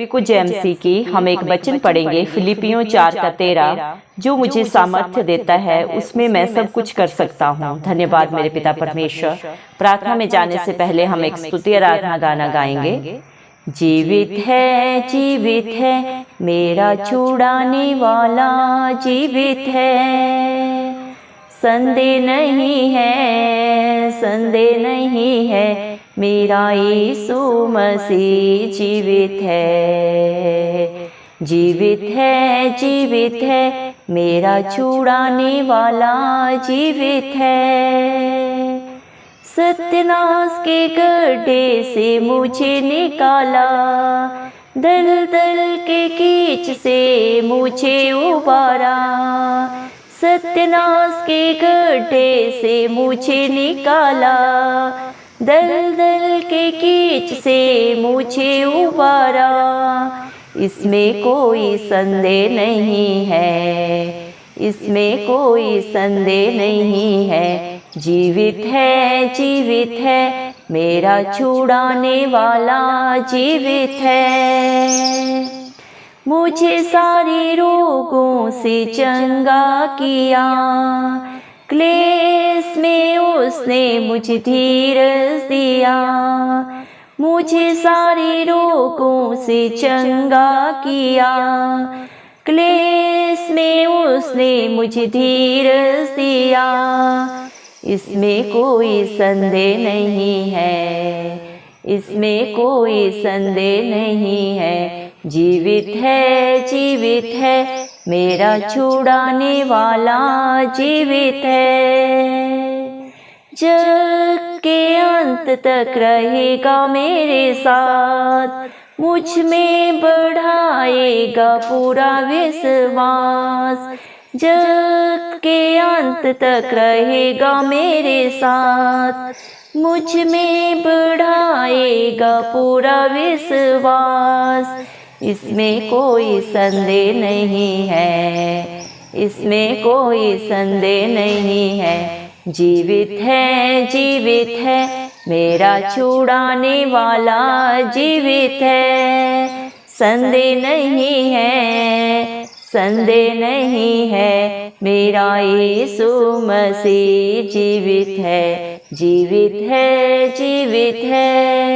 को जेएमसी की हम एक वचन पढ़ेंगे फिलिपियों 4:13, जो मुझे सामर्थ्य देता है उसमें मैं सब कुछ कर सकता हूँ। धन्यवाद मेरे पिता परमेश्वर। प्रार्थना में जाने से पहले हम एक स्तुति आराधना गाना गाएंगे। जीवित है मेरा छुड़ाने वाला, जीवित है, संदेह नहीं है, मेरा यीशु मसीह जीवित है, जीवित है, मेरा छुड़ाने वाला जीवित है। सत्यानाश के गड्ढे से मुझे निकाला, दलदल के कीच से मुझे उबारा, सत्यानाश के गड्ढे से मुझे निकाला, दलदल के कीच से मुझे उबारा। इसमें कोई संदेह नहीं है, इसमें कोई संदेह नहीं है, जीवित है, मेरा छुड़ाने वाला जीवित है। मुझे सारे रोगों से चंगा किया, क्लेश में उसने मुझे धीरज दिया, मुझे सारे रोगों से चंगा किया, क्लेश में उसने मुझे धीरज दिया। इसमें कोई संदेह नहीं है, इसमें कोई संदेह नहीं है, जीवित है, मेरा छुड़ाने वाला जीवित है। जग के अंत तक रहेगा मेरे साथ, मुझ में बढ़ाएगा पूरा विश्वास। जग के अंत तक रहेगा मेरे साथ, मुझ में बढ़ाएगा पूरा विश्वास। इसमें कोई संदेह नहीं है, इसमें कोई संदेह नहीं है, जीवित है, मेरा छुड़ाने वाला जीवित है। संदेह नहीं है, मेरा यीशु मसीह जीवित है, जीवित है।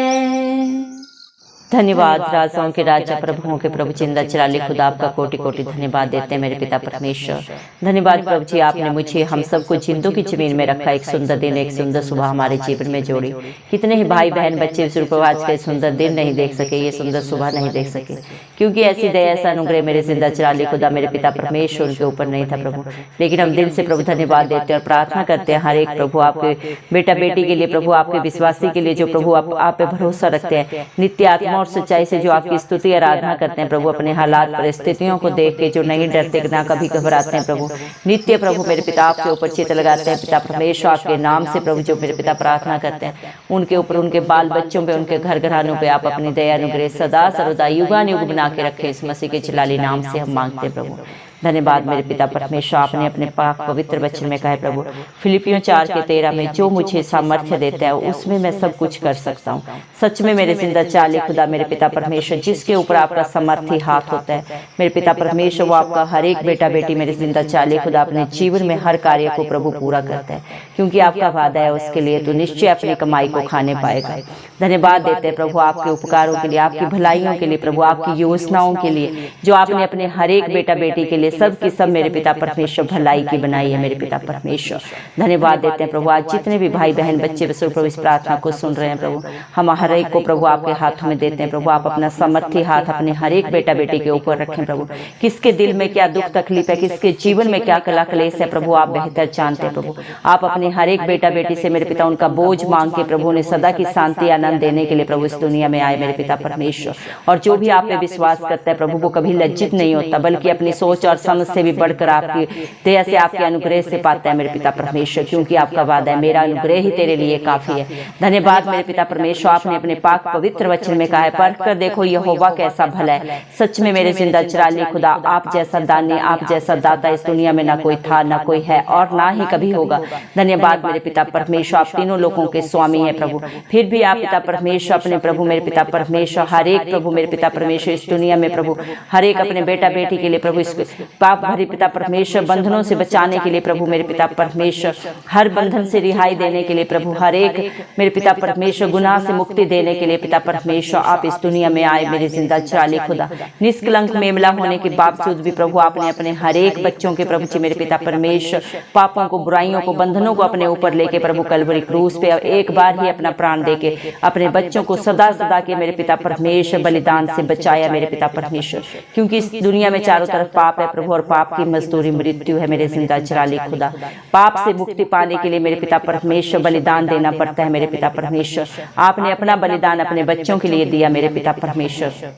धन्यवाद राजाओं के राजा, प्रभुओं के प्रभु, जिंदा चिराली खुदा, आपका कोटि कोटि धन्यवाद देते हैं मेरे पिता परमेश्वर। धन्यवाद प्रभु जी, आपने मुझे हम सबको जिंदों की जमीन में रखा, एक सुंदर दिन, एक सुंदर सुबह हमारे जीवन में जोड़ी। कितने ही भाई बहन बच्चे आज का सुंदर दिन नहीं देख सके, ये सुंदर सुबह नहीं देख सके, क्योंकि ऐसी दया, ऐसा अनुग्रह मेरे जिंदा चिराली खुदा मेरे पिता परमेश्वर के ऊपर नहीं था प्रभु। लेकिन हम दिल से प्रभु धन्यवाद देते हैं और प्रार्थना करते हैं हर एक प्रभु आपके बेटा बेटी के लिए, प्रभु आपके विश्वासी के लिए, जो प्रभु आप पे भरोसा रखते हैं, नित्य आत्मा और सच्चाई से जो आपकी स्तुति आराधना करते हैं प्रभु, अपने हालात परिस्थितियों को देख के जो नहीं डरते, ना कभी घबराते हैं प्रभु, नित्य प्रभु मेरे पिता आपके ऊपर चित लगाते हैं पिता परमेश्वर। आपके नाम से प्रभु जो मेरे पिता प्रार्थना करते हैं, उनके ऊपर, उनके बाल बच्चों पे, उनके घर घरानों पे आप अपनी दया अनुग्रह सदा सर्वदा युगानुयुग बना के रखे। इस मसीह के जलाली नाम से हम मांगते हैं प्रभु। धन्यवाद मेरे पिता परमेश्वर। आपने अपने पाक पवित्र वचन में कहा है प्रभु, फिलिपियों 4:13 में, जो मुझे सामर्थ्य देता है उसमें मैं सब कुछ कर सकता हूँ। सच में मेरे जिंदा चाले खुदा मेरे पिता परमेश्वर, जिसके ऊपर आपका समर्थी हाथ होता है मेरे पिता परमेश्वर, वो आपका हर एक बेटा बेटी मेरे जिंदा चाले खुदा अपने जीवन में हर कार्य को प्रभु पूरा करता है, क्योंकि आपका वादा है उसके लिए तो निश्चय अपनी कमाई को खाने पाएगा। धन्यवाद देते हैं प्रभु आपके उपकारों के लिए, आपकी भलाइयों के लिए प्रभु, आपकी योजनाओं के लिए, जो आपने अपने हर एक बेटा बेटी के लिए सब की सब मेरे पिता परमेश्वर भलाई की बनाई है मेरे पिता परमेश्वर। धन्यवाद देते हैं प्रभु आज जितने भी भाई बहन बच्चे प्रभु इस प्रार्थना को सुन रहे हैं प्रभु, हम हर एक को प्रभु आपके हाथों में देते हैं प्रभु। आप अपना समर्थी हाथ अपने हर एक बेटा बेटी के ऊपर रखें प्रभु। किसके दिल में क्या दुख तकलीफ है, किसके जीवन में क्या कला कलेश है प्रभु, आप बेहतर जानते हैं प्रभु। आप अपने हर एक बेटा बेटी से मेरे पिता उनका बोझ मांग के प्रभु ने सदा की शांति आनंद देने के लिए प्रभु इस दुनिया में आए मेरे पिता परमेश्वर। और जो भी आप पे विश्वास करता है प्रभु, वो कभी लज्जित नहीं होता, बल्कि अपनी सोच और समझ से भी बढ़कर आपकी दया से, आपके अनुग्रह से पाते हैं मेरे पिता परमेश्वर, क्योंकि आपका वादा है मेरा अनुग्रह ही तेरे लिए काफी है। धन्यवाद मेरे पिता परमेश्वर, आपने अपने पाक पवित्र वचन में कहा है, परख कर देखो यहोवा कैसा भला है। सच में मेरे जिंदा चिराली खुदा, आप जैसा दानी, आप जैसा दाता इस दुनिया में ना कोई था, ना कोई है और ना ही कभी होगा। धन्यवाद मेरे पिता परमेश्वर, आप तीनों लोगों के स्वामी है प्रभु। फिर भी आप पिता परमेश्वर अपने प्रभु मेरे पिता परमेश्वर हर एक प्रभु मेरे पिता परमेश्वर इस दुनिया में प्रभु हर एक अपने बेटा बेटी के लिए प्रभु इस पाप भरी पिता परमेश्वर बंधनों से बचाने के लिए प्रभु मेरे पिता परमेश्वर, हर बंधन से रिहाई देने के लिए प्रभु, हर एक मेरे पिता परमेश्वर गुनाह से मुक्ति देने के लिए पिता परमेश्वर आप इस दुनिया में आए मेरे जिंदा चिराली खुदा। निष्कलंक मेमला होने के बावजूद भी प्रभु आपने अपने हर एक बच्चों के प्रभु मेरे पिता परमेश्वर पापों को, बुराइयों को, बंधनों को अपने ऊपर लेके प्रभु कलवरी क्रूस पे एक बार ही अपना प्राण देके अपने बच्चों को सदा सदा के मेरे पिता परमेश्वर बलिदान से बचाया मेरे पिता परमेश्वर, क्योंकि इस दुनिया में चारों तरफ पाप है प्रभु और पाप की मजदूरी मृत्यु है मेरे जिंदा चिराली खुदा। पाप से मुक्ति पाने के लिए मेरे पिता परमेश्वर बलिदान देना पड़ता है मेरे पिता परमेश्वर। आपने अपना बलिदान अपने बच्चों के लिए दिया मेरे पिता परमेश्वर।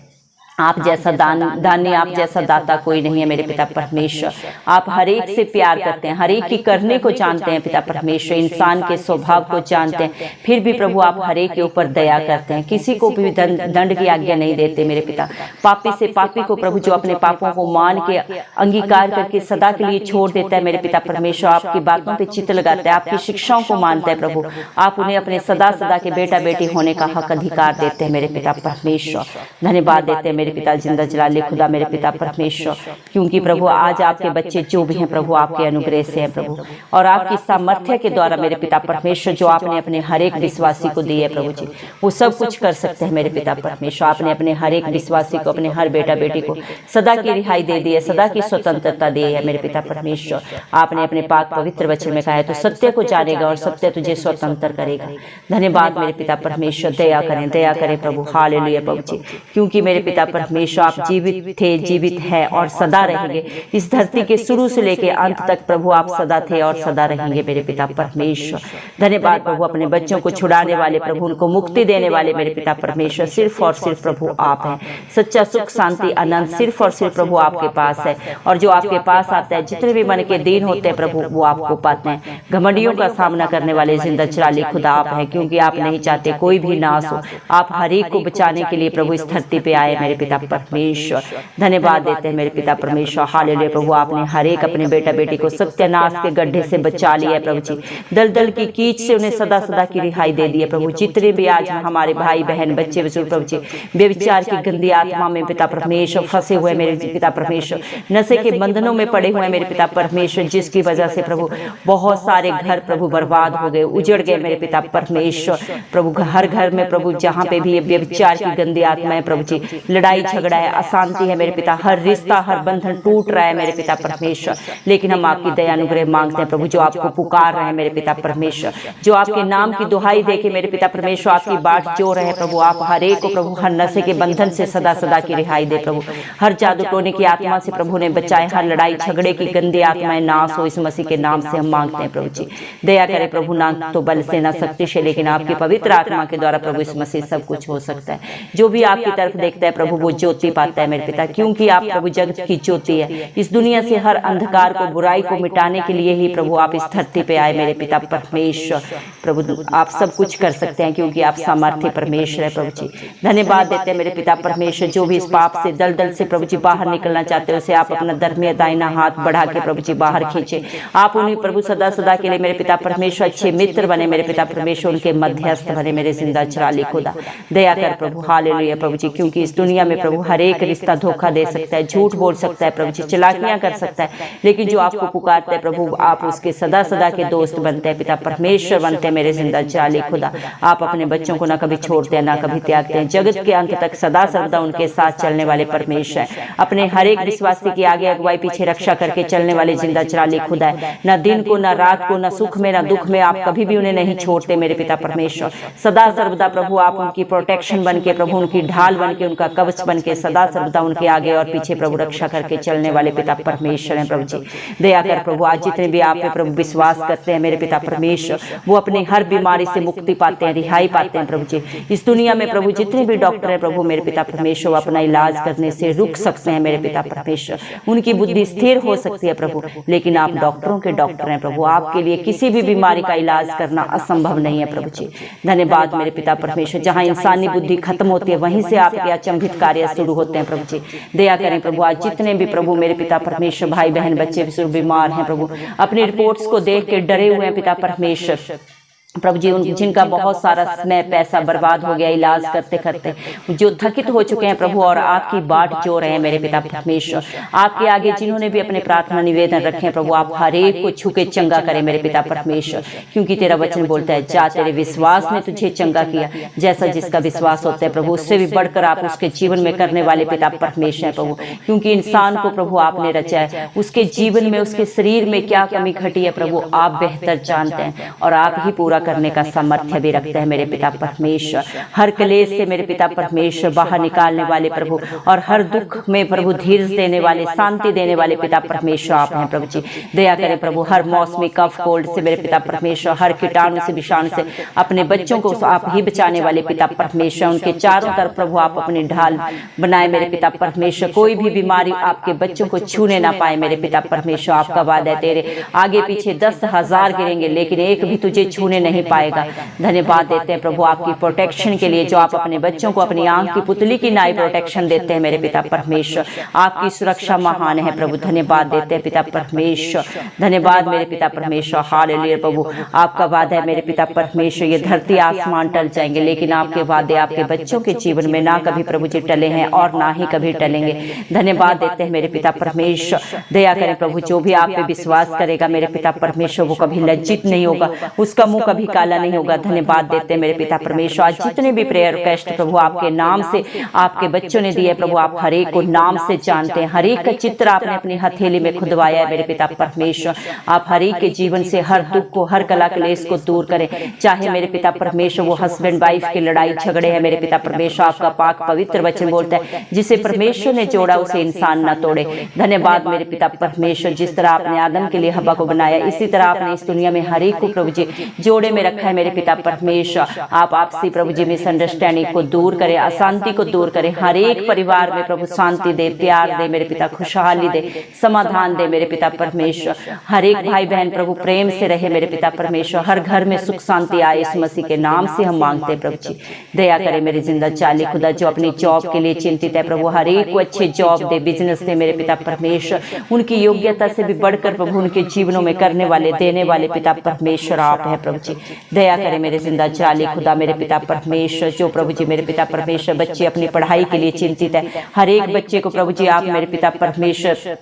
आप जैसा दानी, आप जैसा दाता कोई नहीं है मेरे पिता परमेश्वर। आप हर एक से प्यार करते हैं, हर एक की करने को जानते हैं पिता परमेश्वर, इंसान के स्वभाव को जानते हैं, फिर भी प्रभु आप हर एक के ऊपर दया करते हैं, किसी को भी दंड की आज्ञा नहीं देते मेरे पिता। पापी से पापी को प्रभु जो अपने पापों को मान के अंगीकार करके सदा के लिए छोड़ देता है मेरे पिता परमेश्वर, आपकी बातों पर चित्त लगाता है, आपकी शिक्षाओं को मानता है प्रभु, आप उन्हें अपने सदा सदा के बेटा बेटी होने का हक अधिकार देते हैं मेरे पिता परमेश्वर। धन्यवाद देते हैं मेरे पिता जिंदा जलाली खुदा मेरे पिता परमेश्वर, क्योंकि प्रभु आज आपके बच्चे जो भी हैं प्रभु आपके अनुग्रह से हैं प्रभु, और आपकी सामर्थ्य के द्वारा मेरे पिता परमेश्वर जो आपने अपने हर एक विश्वासी को दिए प्रभु जी, वो सब कुछ कर सकते हैं मेरे पिता परमेश्वर। आपने अपने हर एक विश्वासी को, अपने हर बेटा बेटी को सदा की रिहाई दे दी है, सदा की स्वतंत्रता दी है मेरे पिता परमेश्वर। आपने अपने पाक पवित्र वचन में कहा है, तो सत्य को जानेगा और सत्य तुझे स्वतंत्र करेगा। धन्यवाद मेरे पिता परमेश्वर, दया करें प्रभु, हालेलुया प्रभु जी, क्योंकि मेरे पिता परमेश्वर आप जीवित थे, जीवित है और सदा रहेंगे। इस धरती के शुरू से लेकर अंत तक प्रभु आप सदा थे और सदा रहेंगे मेरे पिता परमेश्वर। धन्यवाद प्रभु, अपने बच्चों को छुड़ाने वाले प्रभु, उनको मुक्ति देने वाले मेरे पिता परमेश्वर सिर्फ और सिर्फ प्रभु आप हैं। सच्चा सुख, शांति, आनंद सिर्फ और सिर्फ प्रभु आपके पास है, और जो आपके पास आता है जितने भी मन के दिन होते हैं प्रभु वो आपको पाते हैं। घमंडियों का सामना करने वाले जिंदा चिराली खुदा आप हैं, क्योंकि आप नहीं चाहते कोई भी नाश हो। आप हर एक को बचाने के लिए प्रभु इस धरती पे आए मेरे पिता परमेश्वर। धन्यवाद देते हैं मेरे पिता परमेश्वर, हालेलुया प्रभु। आपने हर एक अपने बेटा बेटी को सत्यानाश के गड्ढे से बचा लिया है प्रभु जी, दलदल की कीच से उन्हें सदा सदा की रिहाई दे दी है प्रभु। जितने भी आज हमारे भाई बहन बच्चे बुजुर्ग प्रभु जी व्यभिचार की गंदी आत्मा में पिता परमेश्वर फंसे हुए मेरे पिता परमेश्वर, नशे के बंधनों में पड़े हुए मेरे पिता परमेश्वर, जिसकी वजह से प्रभु बहुत सारे घर प्रभु बर्बाद हो गए, उजड़ गए मेरे पिता परमेश्वर। प्रभु हर घर में प्रभु जहाँ पे भी व्यभिचार की गंदी आत्मा है प्रभु जी, लड़ाई झगड़ा है, अशांति है मेरे पिता, हर रिश्ता हर बंधन टूट रहा है मेरे पिता परमेश्वर। लेकिन हम आपकी दया अनुग्रह मांगते हैं प्रभु, जो आपको पुकार रहे हैं मेरे पिता परमेश्वर, जो आपके नाम की दुहाई देके मेरे पिता परमेश्वर आपकी बाट जो रहे प्रभु, आप हर एक को प्रभु हर नशे के बंधन से सदा सदा की रिहाई दे प्रभु, हर जादू टोने की आत्मा से प्रभु ने बचाए, हर लड़ाई झगड़े की गंदी आत्माएं नाश हो, इस मसीह के नाम से हम मांगते हैं प्रभु जी। दया करे प्रभु, ना तो बल से ना शक्ति से, लेकिन आपकी पवित्र आत्मा के द्वारा प्रभु इस मसीह सब कुछ हो सकता है। जो भी आपकी तरफ देखता है प्रभु वो ज्योति पाता है मेरे पिता, क्योंकि आप प्रभु जगत की ज्योति है। इस दुनिया से हर अंधकार को, बुराई को मिटाने के लिए ही प्रभु आप इस धरती पे आए मेरे पिता परमेश्वर। प्रभु आप सब कुछ कर सकते हैं, क्योंकि आप सामर्थ्य परमेश्वर है प्रभु जी। धन्यवाद देते हैं मेरे पिता परमेश्वर, जो भी इस पाप से दलदल से प्रभु जी बाहर निकलना चाहते हो, उसे आप अपना धर्मीय दाहिना हाथ बढ़ा के प्रभु जी बाहर खींचे। आप उन्हें प्रभु सदा सदा के लिए मेरे पिता परमेश्वर अच्छे मित्र बने मेरे पिता परमेश्वर, उनके मध्यस्थ बने मेरे जिंदा चिराली खुदा। दया कर प्रभु, हालेलुया प्रभु जी, क्योंकि इस दुनिया में प्रभु हर एक रिश्ता धोखा दे सकता है, झूठ बोल सकता है प्रभु जी, चालाकियां कर सकता है, लेकिन जो आपको पुकारता है प्रभु आप उसके सदा सदा के दोस्त बनते हैं पिता परमेश्वर, बनते हैं मेरे जिंदा चिराली खुदा। आप अपने बच्चों को ना कभी छोड़ते हैं ना कभी त्यागते हैं, जगत के अंत तक सदा सर्वदा उनके साथ चलने वाले परमेश्वर है। अपने हर एक विश्वासी की आगे अगुवाई पीछे रक्षा करके चलने वाले जिंदा चिराली खुदा है। ना दिन को ना रात को, ना सुख में ना दुख में, आप कभी भी उन्हें नहीं छोड़ते मेरे पिता परमेश्वर। सदा सर्वदा प्रभु आप उनकी प्रोटेक्शन बन के प्रभु, उनकी ढाल बन के, उनका कवच कवच बन के सदा सर्वदा उनके आगे और पीछे प्रभु रक्षा करके चलने वाले पिता परमेश्वर हैं प्रभु जी। दया कर प्रभु, आज जितने भी आप पे प्रभु विश्वास करते हैं मेरे पिता परमेश्वर, वो अपने हर बीमारी से मुक्ति पाते हैं, रिहाई पाते हैं प्रभु जी। इस दुनिया में प्रभु जितने भी डॉक्टर हैं प्रभु मेरे पिता परमेश्वर, वो अपना इलाज करने से रुक सकते हैं मेरे पिता परमेश्वर, उनकी बुद्धि स्थिर हो सकती है प्रभु, लेकिन आप डॉक्टरों के डॉक्टर हैं प्रभु, आपके लिए किसी भी बीमारी का इलाज करना असंभव नहीं है प्रभु जी। धन्यवाद मेरे पिता परमेश्वर, जहां इंसानी बुद्धि खत्म होती है वहीं से आपके अचंभित कार्य शुरू होते हैं प्रभु जी। दया करें प्रभु, आज जितने भी प्रभु मेरे पिता परमेश्वर भाई बहन बच्चे बीमार हैं प्रभु, अपनी रिपोर्ट्स को देख के डरे हुए हैं पिता परमेश्वर प्रभु जी, जिनका बहुत सारा समय पैसा बर्बाद हो गया इलाज करते करते, जो थकित हो चुके हैं प्रभु और आपकी बाट जो रहे हैं मेरे पिता परमेश्वर, आपके आगे जिन्होंने भी अपने प्रार्थना निवेदन रखे हैं प्रभु, आप हर एक को छू के चंगा करें मेरे पिता परमेश्वर, क्योंकि तेरा वचन बोलता है जा तेरे विश्वास ने तुझे चंगा किया, जैसा जिसका विश्वास होता है प्रभु उससे भी बढ़कर आप उसके जीवन में करने वाले पिता परमेश्वर प्रभु, क्योंकि इंसान को प्रभु आपने रचा है, उसके जीवन में उसके शरीर में क्या कमी घटी है प्रभु आप बेहतर जानते हैं, और आप ही पूरा करने का सामर्थ्य भी रखते हैं मेरे पिता परमेश्वर। हर क्लेश से मेरे पिता परमेश्वर बाहर निकालने वाले प्रभु, और हर दुख में प्रभु धीरज देने वाले, शांति देने वाले पिता परमेश्वर आप हैं प्रभु जी। दया करें प्रभु, हर मौसमी कफ कोल्ड से मेरे पिता परमेश्वर, हर कीटाणु से विषाणु से अपने बच्चों को आप ही बचाने वाले पिता परमेश्वर, उनके चारों तरफ प्रभु आप अपनी ढाल बनाए मेरे पिता परमेश्वर, कोई भी बीमारी आपके बच्चों को छूने ना पाए मेरे पिता परमेश्वर। आपका वादा है तेरे आगे पीछे 10,000 गिरेंगे लेकिन एक भी तुझे छूने नहीं पाएगा। धन्यवाद देते हैं प्रभु आपकी प्रोटेक्शन के लिए, जो आप अपने बच्चों को अपनी आंख की पुतली की नाई प्रोटेक्शन देते हैं मेरे पिता परमेश्वर, आपकी सुरक्षा महान है प्रभु। धन्यवाद देते हैं पिता परमेश्वर, धन्यवाद मेरे पिता परमेश्वर। हालेलुया प्रभु, आपका वादा है मेरे पिता परमेश्वर, ये धरती आसमान टल जाएंगे लेकिन आपके वादे आपके बच्चों के जीवन में ना कभी प्रभु जी टले हैं और ना ही कभी टलेंगे। धन्यवाद देते हैं मेरे पिता परमेश्वर। दया करें प्रभु, जो भी आप पे विश्वास करेगा मेरे पिता परमेश्वर, वो कभी लज्जित नहीं होगा, उसका मुंह कभी काला नहीं होगा। धन्यवाद देते हैं मेरे पिता परमेश्वर। आज जितने भी प्रेयर रिक्वेस्ट प्रभु आपके नाम से आपके बच्चों ने दिए प्रभु, आप हर एक को नाम से जानते हैं, हर एक का चित्र आपने अपनी हथेली में खुदवाया है मेरे पिता परमेश्वर। आप हर एक के जीवन से हर दुख को, हर कला क्लेश को दूर करें, चाहे मेरे पिता परमेश्वर वो हस्बैंड वाइफ की लड़ाई झगड़े हैं मेरे पिता परमेश्वर। आपका पाक पवित्र वचन बोलता है जिसे परमेश्वर ने जोड़ा उसे इंसान न तोड़े। धन्यवाद मेरे पिता परमेश्वर, जिस तरह आपने आदम के लिए हवा को बनाया इसी तरह आपने इस दुनिया में हर एक को प्रभु जी जोड़े में रखा है मेरे पिता परमेश्वर। आप आपसी प्रभु जी मिसअंडरस्टैंडिंग को दूर करें, अशांति को दूर करें, हर एक परिवार में प्रभु शांति दे, प्यार दे मेरे पिता, खुशहाली दे, समाधान दे मेरे पिता परमेश्वर। हर एक भाई बहन प्रभु प्रेम से रहे मेरे पिता परमेश्वर, हर घर में सुख शांति आए, इस मसीह के नाम से हम मांगते हैं प्रभु जी। दया करें मेरे जिंदा चाली खुदा, जो अपनी जॉब के लिए चिंतित है प्रभु, हर एक को अच्छे जॉब दे, बिजनेस दे मेरे पिता परमेश्वर, उनकी योग्यता से भी बढ़कर प्रभु उनके जीवनों में करने वाले, देने वाले पिता परमेश्वर आप है प्रभु जी। दया करें मेरे जिंदा चाली खुदा मेरे पिता परमेश्वर, जो प्रभु जी मेरे पिता परमेश्वर बच्चे अपनी पढ़ाई के लिए चिंतित है, हर एक बच्चे को प्रभु जी आप मेरे पिता परमेश्वर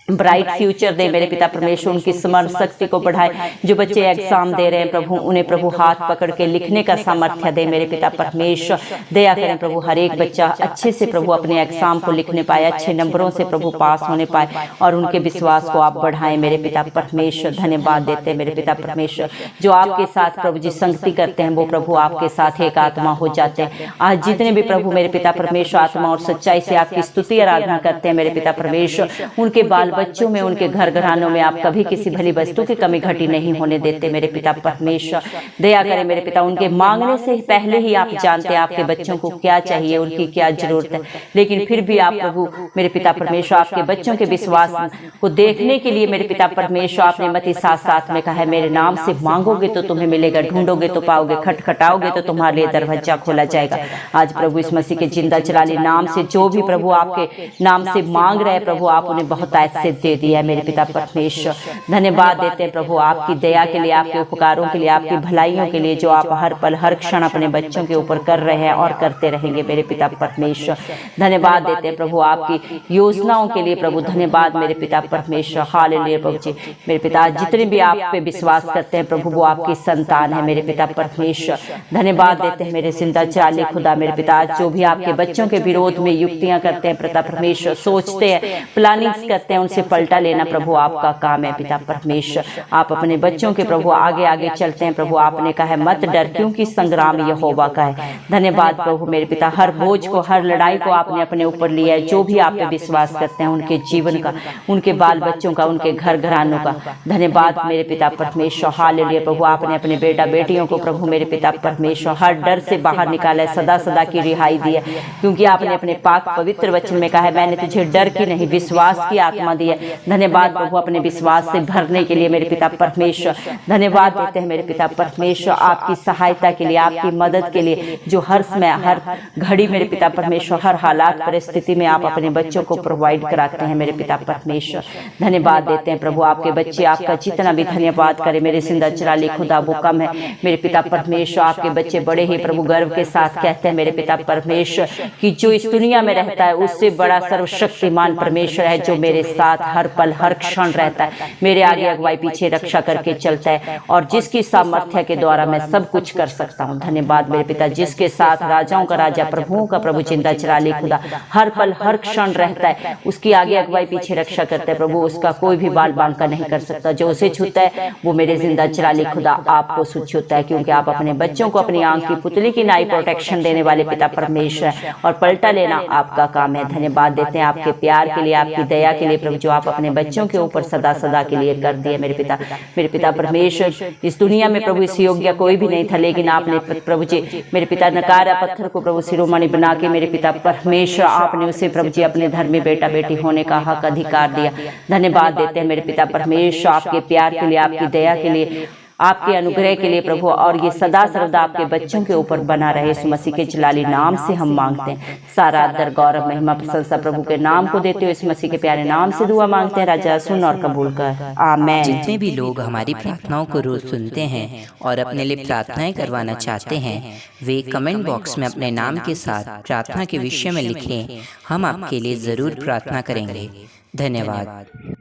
ब्राइट फ्यूचर दे मेरे पिता परमेश्वर, उनकी स्मरण शक्ति को बढ़ाए। जो बच्चे एग्जाम दे रहे हैं प्रभु, उन्हें प्रभु हाथ पकड़ के लिखने का सामर्थ्य दे मेरे पिता परमेश्वर। दया करें प्रभु, हर एक बच्चा अच्छे से प्रभु अपने एग्जाम को लिखने पाए, अच्छे नंबरों से प्रभु पास होने पाए, और उनके विश्वास को आप बढ़ाएं मेरे पिता परमेश्वर। धन्यवाद देते हैं मेरे पिता परमेश्वर, जो आपके साथ प्रभु जी संगति करते हैं वो प्रभु आपके साथ एक आत्मा हो जाते हैं। आज जितने भी प्रभु मेरे पिता परमेश्वर आत्मा और सच्चाई से आपकी स्तुति आराधना करते हैं मेरे पिता परमेश्वर, उनके बाल बच्चों में, उनके घर घरानों में आप कभी किसी भली वस्तु की कमी घटी नहीं होने देते मेरे पिता परमेश्वर। दया करें मेरे पिता, उनके मांगने से पहले ही आप जानते हैं आपके बच्चों को क्या चाहिए, उनकी क्या जरूरत है, लेकिन फिर भी आप प्रभु मेरे पिता परमेश्वर आपके बच्चों के विश्वास को देखने के लिए मेरे पिता परमेश्वर आपने मत्ती 7:7 में कहा है, मेरे नाम से मांगोगे तो तुम्हें मिलेगा, ढूंढोगे तो पाओगे, खटखटाओगे तो तुम्हारे लिए दरवाजा खोला जाएगा। आज प्रभु इस मसीह के जिंदा चलाली नाम से जो भी प्रभु आपके नाम से मांग रहे हैं प्रभु, आप उन्हें बहुत ऐसे दे दिया है मेरे पिता परमेश्वर। धन्यवाद देते हैं प्रभु आपकी दया के लिए, आपके उपकारों के लिए, आपकी भलाइयों के लिए, जो आप हर पल हर क्षण अपने बच्चों के ऊपर कर रहे हैं और करते रहेंगे मेरे पिता परमेश्वर। धन्यवाद देते हैं प्रभु आपकी योजनाओं के लिए प्रभु, धन्यवाद मेरे पिता परमेश्वर। हालेलुया प्रभु जी मेरे पिता, जितने भी आप पे विश्वास करते हैं प्रभु वो आपकी संतान है मेरे पिता परमेश्वर। धन्यवाद देते हैं मेरे जिंदा चाली खुदा मेरे पिता, जो भी आपके बच्चों के विरोध में युक्तियां करते हैं पिता परमेश्वर, सोचते हैं, प्लानिंग्स करते हैं, उन उसे पलटा लेना प्रभु आपका काम है पिता परमेश्वर। आप अपने बच्चों के प्रभु आगे आगे चलते हैं प्रभु। आपने कहा है मत डर क्योंकि संग्राम यहोवा का है। धन्यवाद प्रभु मेरे पिता, हर बोझ को, हर लड़ाई को आपने अपने ऊपर लिया है। जो भी आप पे विश्वास करते हैं उनके जीवन का, उनके बाल बच्चों का, उनके घर घरानों का धन्यवाद मेरे पिता परमेश्वर। हालेलुया प्रभु, आपने अपने बेटा बेटियों को प्रभु मेरे पिता परमेश्वर हर डर से बाहर निकाला है, सदा सदा की रिहाई दी है, क्योंकि आपने अपने पाक पवित्र वचन में कहा है मैंने तुझे डर की नहीं विश्वास की आत्मा दी है। धन्यवाद प्रभु अपने विश्वास से भरने के लिए मेरे पिता परमेश्वर। धन्यवाद देते हैं मेरे पिता परमेश्वर आपकी सहायता के लिए, आपकी मदद के लिए, जो हर समय हर घड़ी मेरे पिता परमेश्वर हर हालात परिस्थिति में आप अपने बच्चों को प्रोवाइड कराते हैं मेरे पिता परमेश्वर। धन्यवाद देते हैं प्रभु आपके बच्चे आपका जितना भी धन्यवाद करें मेरे जिंदा चराली खुदा वो कम है मेरे पिता परमेश्वर। आपके बच्चे बड़े ही प्रभु गर्व के साथ कहते हैं मेरे पिता परमेश्वर कि जो इस दुनिया में रहता है उससे बड़ा सर्वशक्तिमान परमेश्वर है जो मेरे साथ हर पल हर क्षण रहता है, मेरे आगे अगुवाई पीछे रक्षा करके चलता है और जिसकी सामर्थ्य के द्वारा मैं सब कुछ कर सकता हूँ। धन्यवाद मेरे पिता, जिसके साथ राजाओं का राजा प्रभुओं का प्रभु जिंदा चराली खुदा हर पल हर क्षण रहता है, उसकी आगे अगुवाई पीछे रक्षा करता है प्रभु। उसका कोई भी बाल बांका नहीं कर सकता, जो उसे छूता है वो मेरे जिंदा चराली खुदा आपको छूता है, क्योंकि आप अपने बच्चों को अपनी आंख की पुतली की नाई प्रोटेक्शन देने वाले पिता परमेश्वर और पलटा लेना आपका काम है। धन्यवाद देते हैं आपके प्यार के लिए, आपकी दया के लिए प्रभु, जो आप अपने बच्चों के ऊपर सदा सदा के लिए कर दिए मेरे पिता परमेश्वर। इस दुनिया में प्रभु इस योग्य कोई भी नहीं था, लेकिन आपने प्रभु जी मेरे पिता नकारा पत्थर को प्रभु शिरोमणि बना के मेरे पिता परमेश्वर आपने उसे प्रभु जी अपने धर्मी बेटा बेटी होने का हक अधिकार दिया। धन्यवाद देते हैं मेरे पिता परमेश्वर आपके प्यार के लिए, आपकी दया के लिए, आपके अनुग्रह के लिए प्रभु, और ये सदा सर्वदा आपके बच्चों के ऊपर बना रहे। इस मसीह के जलाली नाम से हम मांगते हैं। सारा आदर गौरव महिमा प्रशंसा प्रभु के नाम को देते हुए इस मसीह के प्यारे नाम से दुआ मांगते हैं राजा, सुन और कबूल कर, आमीन। जितने भी लोग हमारी प्रार्थनाओं को रोज सुनते हैं और अपने लिए प्रार्थनाएं करवाना चाहते हैं वे कमेंट बॉक्स में अपने नाम के साथ प्रार्थना के विषय में लिखें। हम आपके लिए जरूर प्रार्थना करेंगे। धन्यवाद।